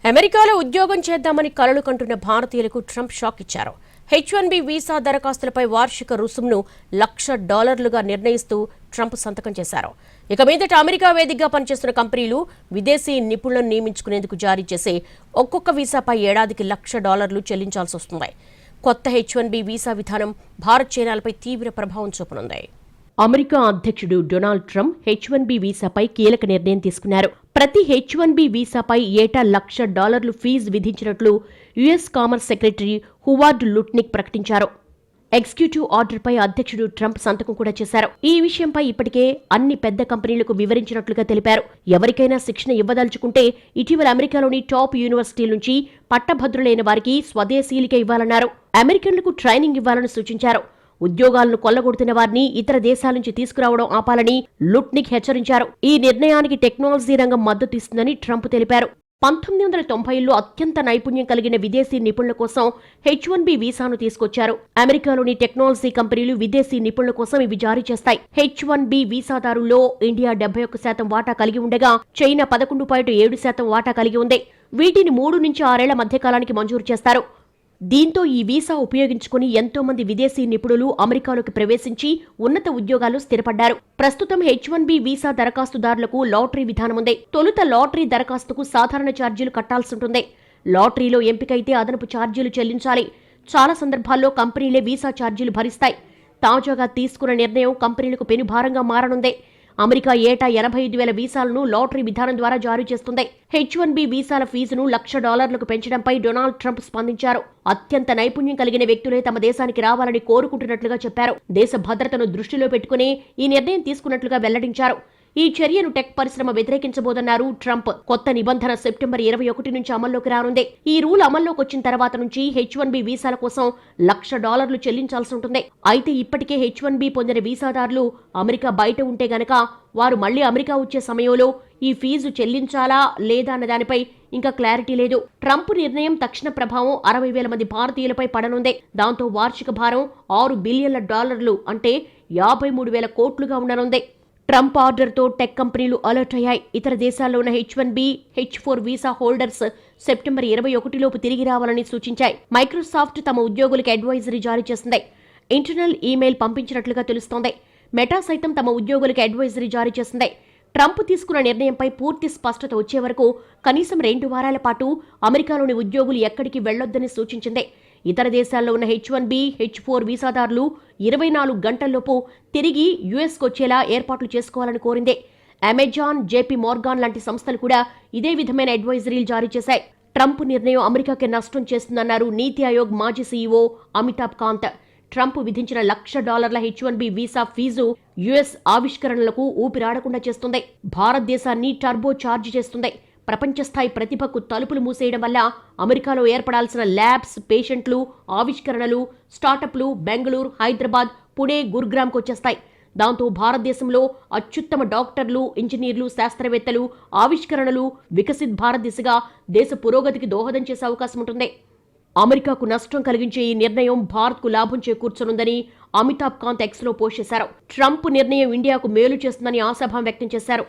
అమెరికాలో ఉద్యోగం చేద్దామని కలలు కంటున్న భారతీయులకు ట్రంప్ షాక్ ఇచ్చారు. H1B వీసా దరఖాస్తులపై వార్షిక రుసుమును $1,00,000గా నిర్ణయిస్తూ ట్రంప్ సంతకం చేశారు. ఇక మీదట అమెరికా వేదికగా పనిచేస్తున్న కంపెనీలు విదేశీ నిపుణులను నియమించుకునేందుకు జారీ చేసే ఒక్కొక్క వీసాపై ఏడాదికి $1,00,000 చెల్లించాల్సి వస్తుంది. కొత్త H1B వీసా విధానం భారత్ చైనాలపై తీవ్ర ప్రభావం చూపనుంది. అమెరికా అధ్యక్షుడు డొనాల్డ్ ట్రంప్ H1B వీసాపై కీలక నిర్ణయం తీసుకున్నారు. ప్రతి H1B వీసాపై ఏటా $1,00,000 ఫీజు విధించినట్లు US commerce secretary Howard Lutnick ప్రకటించారు. ఎగ్జిక్యూటివ్ ఆర్డర్పై అధ్యక్షుడు ట్రంప్ సంతకం కూడా చేశారు. ఈ విషయంపై ఇప్పటికే అన్ని పెద్ద కంపెనీలకు వివరించినట్లుగా తెలిపారు. ఎవరికైనా శిక్షణ ఇవ్వదలుచుకుంటే ఇటీవల అమెరికాలోని టాప్ యూనివర్సిటీల నుంచి పట్టభద్రులైన వారికి స్వదేశీయులకే ఇవ్వాలన్నారు. అమెరికన్లకు ట్రైనింగ్ ఇవ్వాలని సూచించారు. ఉద్యోగాలను కొల్లగొడుతున్న వారిని ఇతర దేశాల నుంచి తీసుకురావడం ఆపాలని లుట్నిక్ హెచ్చరించారు. ఈ నిర్ణయానికి టెక్నాలజీ రంగం మద్దతు ఇస్తుందని ట్రంప్ తెలిపారు. 1990లో అత్యంత నైపుణ్యం కలిగిన విదేశీ నిపుణుల కోసం H1B వీసాను తీసుకొచ్చారు. అమెరికాలోని టెక్నాలజీ కంపెనీలు విదేశీ నిపుణుల కోసం ఇవి జారీ చేస్తాయి. H1B వీసాదారుల్లో ఇండియా 71% వాటా కలిగి ఉండగా చైనా 11.7% వాటా కలిగి ఉంది. వీటిని 3 నుంచి 6 ఏళ్ల మధ్యకాలానికి మంజూరు చేస్తారు. దీంతో ఈ వీసా ఉపయోగించుకుని ఎంతో మంది విదేశీ నిపుణులు అమెరికాలోకి ప్రవేశించి ఉన్నత ఉద్యోగాలు స్థిరపడ్డారు. ప్రస్తుతం H1B వీసా దరఖాస్తుదారులకు లాటరీ విధానముంది. తొలుత లాటరీ దరఖాస్తుకు సాధారణ ఛార్జీలు కట్టాల్సి ఉంటుంది. లాటరీలో ఎంపికైతే అదనపు ఛార్జీలు చెల్లించాలి. చాలా సందర్భాల్లో కంపెనీలే వీసా ఛార్జీలు భరిస్తాయి. తాజాగా తీసుకున్న నిర్ణయం కంపెనీలకు పెనుభారంగా మారనుంది. అమెరికా ఏటా 85,000 వీసాలను లాటరీ విధానం ద్వారా జారీ చేస్తుంది. H1B వీసాల ఫీజును $1,00,000కు పెంచడంపై డొనాల్డ్ ట్రంప్ స్పందించారు. అత్యంత నైపుణ్యం కలిగిన వ్యక్తులే తమ దేశానికి రావాలని కోరుకుంటున్నట్లుగా చెప్పారు. దేశ భద్రతను దృష్టిలో పెట్టుకుని ఈ నిర్ణయం తీసుకున్నట్లుగా వెల్లడించారు. ఈ చర్యను టెక్ పరిశ్రమ వ్యతిరేకించబోదన్నారు ట్రంప్. కొత్త నిబంధన సెప్టెంబర్ 21 నుంచి అమల్లోకి రానుంది. ఈ రూల్ అమల్లోకి వచ్చిన తర్వాత నుంచి H1B వీసాల కోసం $1,00,000 చెల్లించాల్సి ఉంటుంది. అయితే ఇప్పటికే H1B పొందిన వీసాదారులు అమెరికా బయట ఉంటే గనక వారు మళ్లీ అమెరికా వచ్చే సమయంలో ఈ ఫీజు చెల్లించాలా లేదా అన్న దానిపై ఇంకా క్లారిటీ లేదు. ట్రంప్ నిర్ణయం తక్షణ ప్రభావం 60,000 మంది భారతీయులపై పడనుంది. దాంతో వార్షిక భారం $6 బిలియన్ల అంటే 53,000 కోట్లుగా ఉండనుంది. ట్రంప్ ఆర్డర్తో టెక్ కంపెనీలు అలర్ట్ అయ్యాయి. ఇతర దేశాల్లో ఉన్న H1B, H4 visa holders September 21లోపు తిరిగి రావాలని సూచించాయి. మైక్రోసాఫ్ట్ తమ ఉద్యోగులకు అడ్వైజరీ జారీ చేసింది. ఇంటర్నల్ ఈమెయిల్ పంపించినట్లుగా తెలుస్తోంది. మెటా సైతం తమ ఉద్యోగులకు అడ్వైజరీ జారీ చేసింది. ట్రంప్ తీసుకున్న నిర్ణయంపై పూర్తి స్పష్టత వచ్చే వరకు కనీసం 2 వారాల పాటు అమెరికాలోని ఉద్యోగులు ఎక్కడికి వెళ్లొద్దని సూచించింది. ఇతర దేశాల్లో ఉన్న H1B, H4 వీసాదారులు 24 గంటల్లోపు తిరిగి యుఎస్కు వచ్చేలా ఏర్పాట్లు చేసుకోవాలని కోరింది. అమెజాన్, JP మోర్గాన్ లాంటి సంస్థలు కూడా ఇదే విధమైన అడ్వైజరీలు జారీ చేశాయి. ట్రంప్ నిర్ణయం అమెరికాకి నష్టం చేస్తుందన్నారు నీతి ఆయోగ్ మాజీ CEO అమితాబ్ కాంత్. ట్రంప్ విధించిన $1,00,000 H1B వీసా ఫీజు యుఎస్ ఆవిష్కరణలకు ఊపిరాడకుండా చేస్తుంది. భారతదేశాన్ని టర్బో చార్జ్ చేస్తుంది. ప్రపంచ స్థాయి ప్రతిభకు తలుపులు మూసేయడం వల్ల అమెరికాలో ఏర్పడాల్సిన ల్యాబ్స్, పేషెంట్లు, ఆవిష్కరణలు, స్టార్టప్లు బెంగళూరు, హైదరాబాద్, పుణే, గురుగ్రామ్కు వచ్చేస్తాయి. దాంతో భారతదేశంలో అత్యుత్తమ డాక్టర్లు, ఇంజనీర్లు, శాస్త్రవేత్తలు, ఆవిష్కరణలు వికసిత్ భారత్ దిశగా దేశ పురోగతికి దోహదం చేసే అవకాశం ఉంటుంది. అమెరికాకు నష్టం కలిగించే ఈ నిర్ణయం భారత్కు లాభం చేకూర్చనుందని అమితాబ్ కాంత్ ఎక్స్లో పోస్ట్ చేశారు. ట్రంప్ నిర్ణయం ఇండియాకు మేలు చేస్తుందని ఆశాభావం వ్యక్తం చేశారు.